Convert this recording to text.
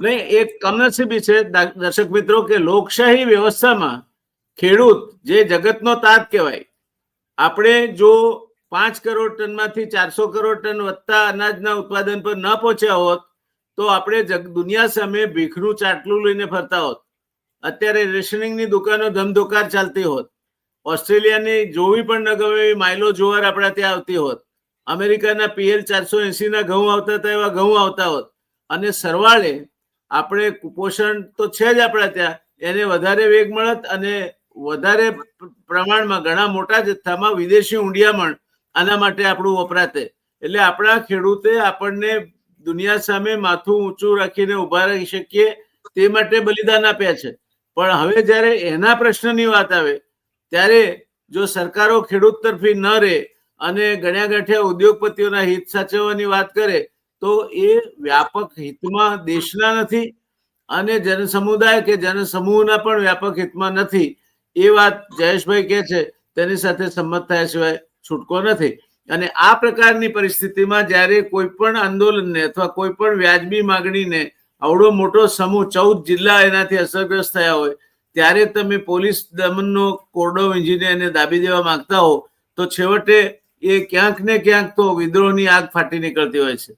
નહીં, એક કમનસીબી છે દર્શક મિત્રો કે લોકશાહી વ્યવસ્થામાં ખેડૂત જે જગતનો તાત કહેવાય, આપણે જો 5 કરોડ ટનમાંથી 400 કરોડ ટન વધતા અનાજના ઉત્પાદન પર ન પહોંચ્યા હોત તો આપણે દુનિયા સામે ભીખનું ચાટલું લઈને ફરતા હોત. અત્યારે રેશનિંગની દુકાનો ધમધોકાર ચાલતી હોત. ઓસ્ટ્રેલિયાની જોવી પણ ન ગમે એવી માઇલો જુવાર આપણા ત્યાં આવતી હોત. અમેરિકાના PL 480 ના ઘઉં આવતા હતા એવા ઘઉં આવતા હોત. અને સરવાળે આપણે કુપોષણ તો છે જ આપણા ત્યાં, એને વધારે વેગ મળત અને વધારે પ્રમાણમાં ઘણા મોટા જથ્થામાં વિદેશી ઊંડિયામણ આના માટે આપણું વપરાતે. એટલે આપણા ખેડૂતે આપણને દુનિયા સામે માથું ઊંચું રાખીને ઉભા રહી શકીએ તે માટે બલિદાન આપ્યા છે. પણ હવે જ્યારે એના પ્રશ્નની વાત આવે ત્યારે જો સરકારો ખેડૂત તરફી ન રહે અને ગણ્યા ગાંઠ્યા ઉદ્યોગપતિઓના હિત સાચવવાની વાત કરે તો એ વ્યાપક હિતમાં દેશના નથી અને જનસમુદાય કે જનસમૂહના પણ વ્યાપક હિતમાં નથી. એ વાત જયેશભાઈ કહે છે તેની સાથે સંમત થયા સિવાય છૂટકો નથી. અને આ પ્રકારની પરિસ્થિતિમાં જ્યારે કોઈ પણ આંદોલનને અથવા કોઈ પણ વ્યાજબી માગણીને આવડો મોટો સમૂહ 14 જિલ્લા એનાથી અસરગ્રસ્ત થયા હોય ત્યારે તમે પોલીસ દમનનો કોરડો વીંજીને એને દાબી દેવા માંગતા હો તો છેવટે એ ક્યાંક ને ક્યાંક તો વિદ્રોહની આગ ફાટી નીકળતી હોય છે.